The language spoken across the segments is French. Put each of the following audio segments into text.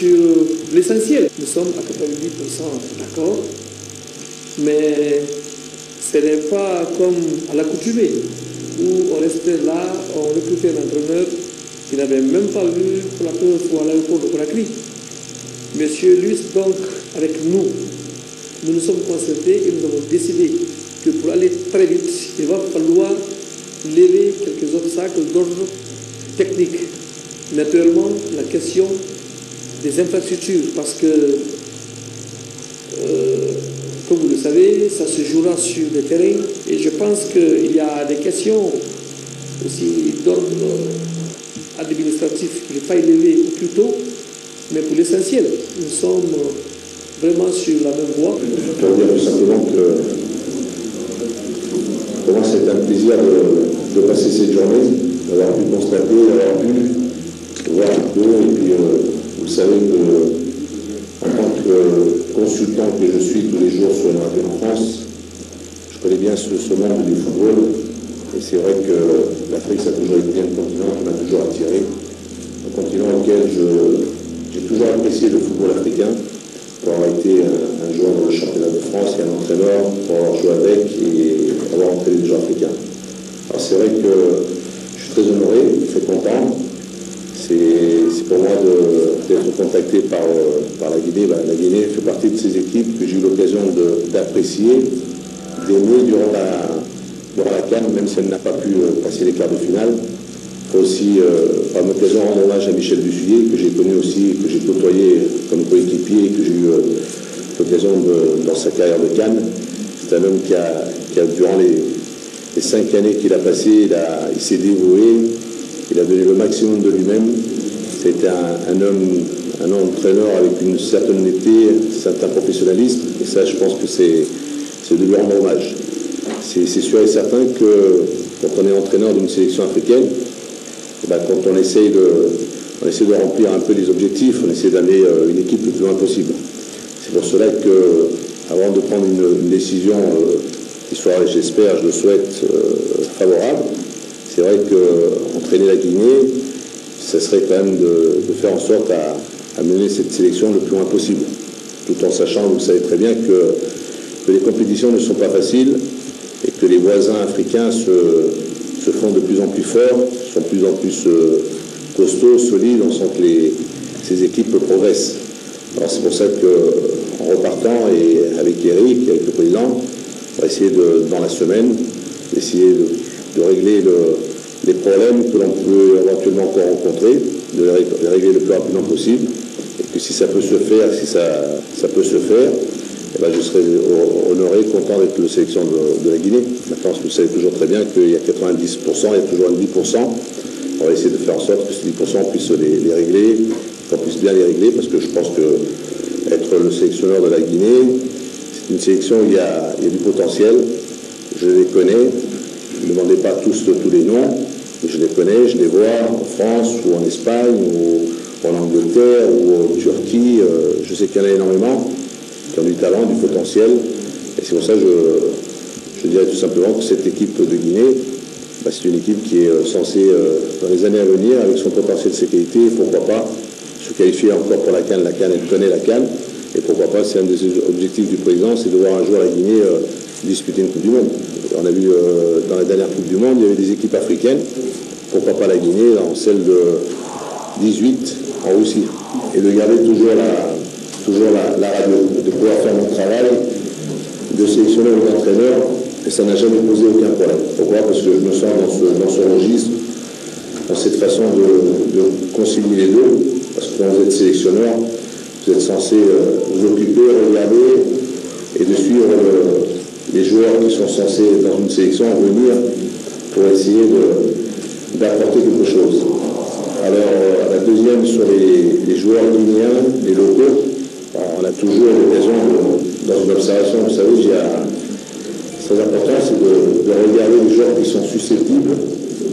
sur l'essentiel. Nous sommes à 98% d'accord, mais ce n'est pas comme à l'accoutumée, où on restait là, on recrutait un entraîneur qui n'avait même pas vu pour la première fois l'aéroport de Conakry. Monsieur Luis, donc, avec nous, nous nous sommes concertés et nous avons décidé que pour aller très vite, il va falloir lever quelques obstacles d'ordre technique. Naturellement, la question des infrastructures, parce que, comme vous le savez, ça se jouera sur le terrain. Et je pense qu'il y a des questions aussi d'ordre administratif qu'il faille lever au plus tôt. Mais pour l'essentiel, nous sommes vraiment sur la même voie. Je veux dire tout simplement que pour moi c'est un plaisir de passer cette journée, d'avoir pu constater, d'avoir pu voir un peu, et puis vous savez que en tant que consultant que je suis tous les jours sur la radio en France, je connais bien ce monde du football, et c'est vrai que l'Afrique ça a toujours été un continent qui m'a toujours attiré, un continent auquel j'ai toujours apprécié le football africain, pour avoir été un joueur dans le championnat de France et un entraîneur, pour avoir joué avec et avoir entraîné des joueurs africains. Alors c'est vrai que je suis très honoré, très content. C'est pour moi d'être contacté par la Guinée. La Guinée fait partie de ces équipes que j'ai eu l'occasion d'apprécier, d'aimer durant la CAN, même si elle n'a pas pu passer les quarts de finale. Il faut aussi, par l'occasion, rendre hommage à Michel Bussuyer, que j'ai connu aussi, que j'ai côtoyé comme coéquipier et que j'ai eu l'occasion dans sa carrière de Cannes. C'est un homme qui a durant les 5 années qu'il a passées, il s'est dévoué, il a donné le maximum de lui-même. C'était un entraîneur avec une certaine honnêteté, un certain professionnalisme, et ça, je pense que c'est de lui rendre hommage. C'est sûr et certain que quand on est entraîneur d'une sélection africaine, quand on essaye de remplir un peu les objectifs, on essaie d'aller une équipe le plus loin possible. C'est pour cela que, avant de prendre une décision qui soit, j'espère, je le souhaite, favorable, c'est vrai qu'entraîner la Guinée, ça serait quand même de faire en sorte à mener cette sélection le plus loin possible, tout en sachant, vous savez très bien, que les compétitions ne sont pas faciles et que les voisins africains se font de plus en plus forts, sont de plus en plus costauds, solides, on sent que ces équipes progressent. Alors c'est pour ça qu'en repartant, et avec Eric, avec le président, on va essayer dans la semaine, d'essayer de régler les problèmes que l'on peut éventuellement encore rencontrer, de les régler le plus rapidement possible, et que si ça peut se faire, si ça peut se faire, je serai honoré, content d'être le sélection de la Guinée. Maintenant, vous savez toujours très bien qu'il y a 90%, il y a toujours un 10%. On va essayer de faire en sorte que ces 10% on puisse les régler, qu'on puisse bien les régler, parce que je pense que être le sélectionneur de la Guinée, c'est une sélection où il y a du potentiel. Je les connais, ne me demandez pas tous les noms, mais je les connais, je les vois en France, ou en Espagne, ou en Angleterre, ou en Turquie. Je sais qu'il y en a énormément qui ont du talent, du potentiel, et c'est pour ça que je dirais tout simplement que cette équipe de Guinée, c'est une équipe qui est censée, dans les années à venir, avec son potentiel de sécurité, pourquoi pas se qualifier encore pour la CAN. La CAN, elle connaît la CAN, et pourquoi pas, c'est un des objectifs du président, c'est de voir un jour la Guinée disputer une Coupe du Monde. On a vu dans la dernière Coupe du Monde, il y avait des équipes africaines, pourquoi pas la Guinée, dans celle de 18 en Russie, et de garder toujours la radio, de pouvoir faire mon travail de sélectionneur ou d'entraîneur, et ça n'a jamais posé aucun problème. Pourquoi? Parce que je me sens dans ce registre, dans cette façon de concilier les deux, parce que quand vous êtes sélectionneur, vous êtes censé vous occuper, regarder, et de suivre les joueurs qui sont censés, dans une sélection, venir pour essayer d'apporter quelque chose. Alors, la deuxième, sur les joueurs guinéens, les locaux, on a toujours l'occasion, dans une observation, vous savez, très important, c'est de regarder les joueurs qui sont susceptibles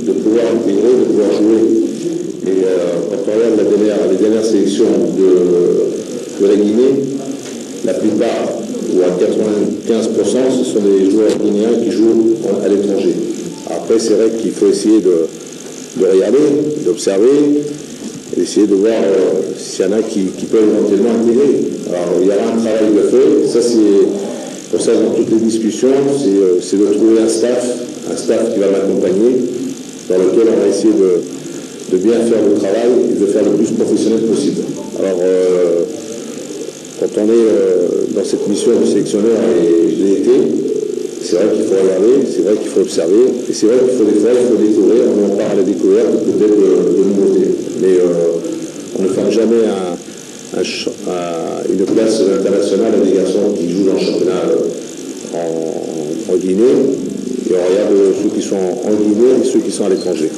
de pouvoir intégrer, de pouvoir jouer. Et quand on regarde les dernières sélections de la Guinée, la plupart, ou à 95%, ce sont des joueurs guinéens qui jouent à l'étranger. Après, c'est vrai qu'il faut essayer de regarder, d'observer, essayer de voir s'il y en a qui peuvent éventuellement intégrer. Alors il y aura un travail de fait, ça c'est pour ça dans toutes les discussions, c'est de trouver un staff qui va m'accompagner, dans lequel on va essayer de bien faire le travail et de faire le plus professionnel possible. Alors quand on est dans cette mission de sélectionneur, et je l'ai été, c'est vrai qu'il faut regarder, c'est vrai qu'il faut observer, et c'est vrai qu'il faut des fois, il faut découvrir, on part à la découverte peut-être de nouveautés. Mais on ne ferme jamais une place internationale à des garçons qui jouent dans le championnat en Guinée, et on regarde ceux qui sont en Guinée et ceux qui sont à l'étranger.